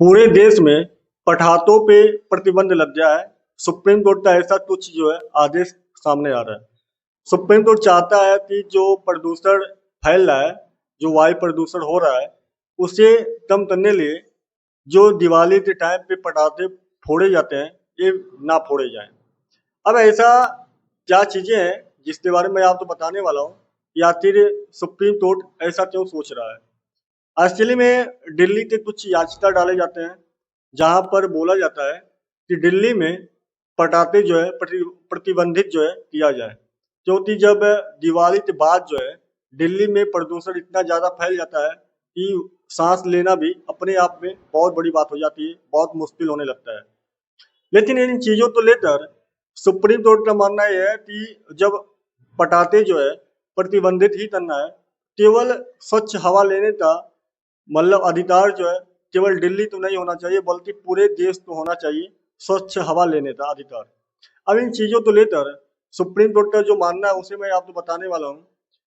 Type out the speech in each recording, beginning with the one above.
पूरे देश में पटाखों पे प्रतिबंध लग गया है। सुप्रीम कोर्ट का ऐसा कुछ जो है आदेश सामने आ रहा है। सुप्रीम कोर्ट चाहता है कि जो प्रदूषण फैल रहा है, जो वायु प्रदूषण हो रहा है, उसे कम करने लिए जो दिवाली के टाइम पे पटाखे फोड़े जाते हैं, ये ना फोड़े जाएं। अब ऐसा क्या चीजें हैं जिसके बारे में आपको बताने वाला हूँ, या फिर सुप्रीम कोर्ट ऐसा क्यों सोच रहा है। एक्चुअली में दिल्ली के कुछ याचिका डाले जाते हैं, जहां पर बोला जाता है कि दिल्ली में पटाखे जो है प्रतिबंधित जो है किया जाए, क्योंकि जब दिवाली के बाद जो है दिल्ली में प्रदूषण इतना ज्यादा फैल जाता है कि सांस लेना भी अपने आप में बहुत बड़ी बात हो जाती है, बहुत मुश्किल होने लगता है। लेकिन इन चीजों को लेकर सुप्रीम कोर्ट का मानना यह है कि जब पटाखे जो है प्रतिबंधित ही करना है, केवल स्वच्छ हवा लेने का मतलब अधिकार जो है केवल दिल्ली तो नहीं होना चाहिए, बल्कि पूरे देश को होना चाहिए स्वच्छ हवा लेने का अधिकार। अब इन चीजों को लेकर सुप्रीम कोर्ट का जो मानना है उसे मैं आपको बताने वाला हूँ।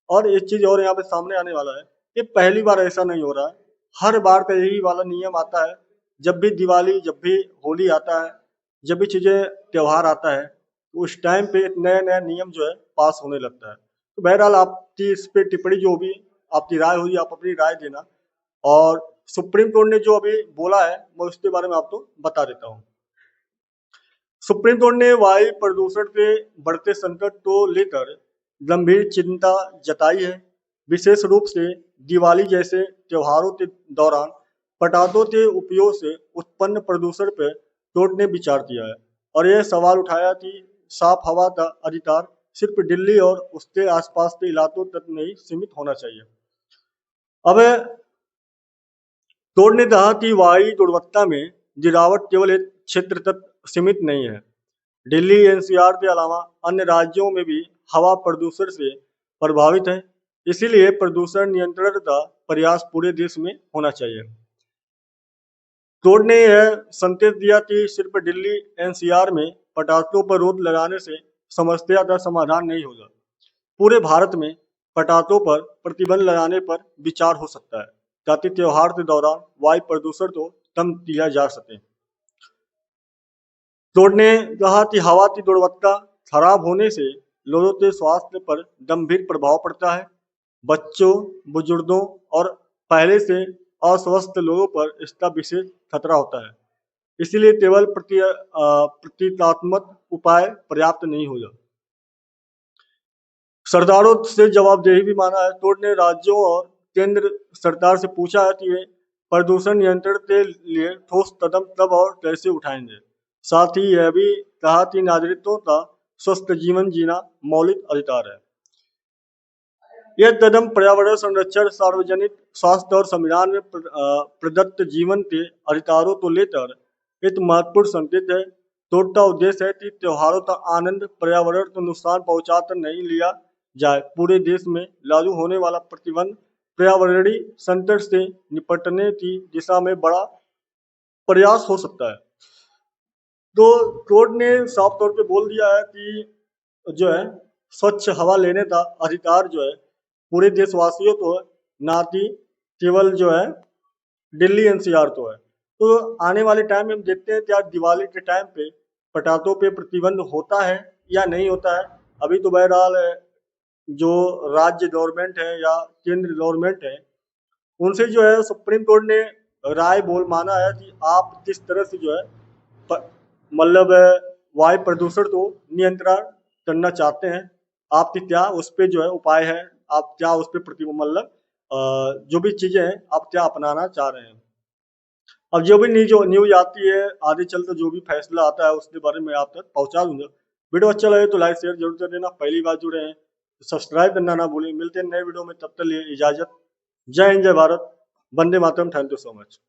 और एक चीज और यहाँ पे सामने आने वाला है, ये पहली बार ऐसा नहीं हो रहा है, हर बार का यही वाला नियम आता है। जब भी दिवाली, जब भी होली आता है, जब भी चीजें त्योहार आता है, तो उस टाइम पे एक नया नया नियम जो है पास होने लगता है। तो बहरहाल आपकी इस पे टिप्पणी जो भी आपकी राय हुई, आप अपनी राय देना। और सुप्रीम कोर्ट ने जो अभी बोला है मैं उसके बारे में आपको बता देता हूँ। सुप्रीम कोर्ट ने वायु प्रदूषण के बढ़ते संकट को लेकर गंभीर चिंता जताई है। विशेष रूप से दिवाली जैसे त्योहारों के दौरान पटाखों के उपयोग से उत्पन्न प्रदूषण पर कोर्ट ने विचार किया है और यह सवाल उठाया कि साफ हवा का अधिकार सिर्फ दिल्ली और उसके आसपास के इलाकों तक नहीं सीमित होना चाहिए। अब कोर्ट ने कहा कि वायु गुणवत्ता में गिरावट केवल एक क्षेत्र तक सीमित नहीं है। दिल्ली एनसीआर के अलावा अन्य राज्यों में भी हवा प्रदूषण से प्रभावित है, इसीलिए प्रदूषण नियंत्रण का प्रयास पूरे देश में होना चाहिए। कोर्ट ने यह संकेत दिया कि सिर्फ दिल्ली एनसीआर में पटाखों पर रोक लगाने से समस्या का समाधान नहीं होगा। पूरे भारत में पटाखों पर प्रतिबंध लगाने पर विचार हो सकता है, ताकि त्योहार के दौरान वायु प्रदूषण को कम किया जा सके। कोर्ट ने कहा कि हवा की गुणवत्ता खराब होने से लोगों के स्वास्थ्य पर गंभीर प्रभाव पड़ता है। बच्चों, बुजुर्गों और पहले से अस्वस्थ लोगों पर इसका विशेष खतरा होता है। इसीलिए केवल प्रतीकात्मक उपाय पर्याप्त नहीं होगा। सरकारों से जवाबदेही भी माना है। कोर्ट ने राज्यों और केंद्र सरकार से पूछा है कि वे प्रदूषण नियंत्रण के लिए ठोस कदम कब और कैसे उठाएंगे। साथ ही यह भी कहा कि नागरिकों का स्वस्थ जीवन जीना मौलिक अधिकार है। यह कदम पर्यावरण संरक्षण, सार्वजनिक स्वास्थ्य और संविधान में प्रदत्त जीवन के अधिकारों को लेकर एक महत्वपूर्ण संकेत है। कोर्ट का उद्देश्य है कि त्योहारों का आनंद पर्यावरण को नुकसान पहुंचाकर नहीं लिया जाए। पूरे देश में लागू होने वाला प्रतिबंध पर्यावरणीय संकट से निपटने की दिशा में बड़ा प्रयास हो सकता है। तो कोर्ट ने साफ तौर पे बोल दिया है कि जो है स्वच्छ हवा लेने का अधिकार जो है पूरे देशवासियों को है, ना कि केवल जो है दिल्ली एनसीआर को है। तो आने वाले टाइम में हम देखते हैं क्या दिवाली के टाइम पे पटाखों पे प्रतिबंध होता है या नहीं होता है। अभी तो बहरहाल जो राज्य गवर्नमेंट है या केंद्र गवर्नमेंट है, उनसे जो है सुप्रीम कोर्ट ने राय बोल माना है कि आप किस तरह से जो है मतलब वायु प्रदूषण को नियंत्रण करना चाहते हैं। आपकी क्या उस पर जो है उपाय है, आप क्या उस पर मतलब जो भी चीजें हैं आप क्या अपनाना चाह रहे हैं। अब जो भी न्यूज आती है आगे चलकर जो भी फैसला आता है उसके बारे में आप तक पहुंचा दूंगा। वीडियो अच्छा लगे तो लाइक शेयर जरूर कर देना। पहली बार जुड़े हैं तो सब्सक्राइब करना ना भूलें। मिलते हैं नए वीडियो में, तब तक लिए इजाजत। जय हिंद, जय भारत, वंदे मातरम। Thank you so much.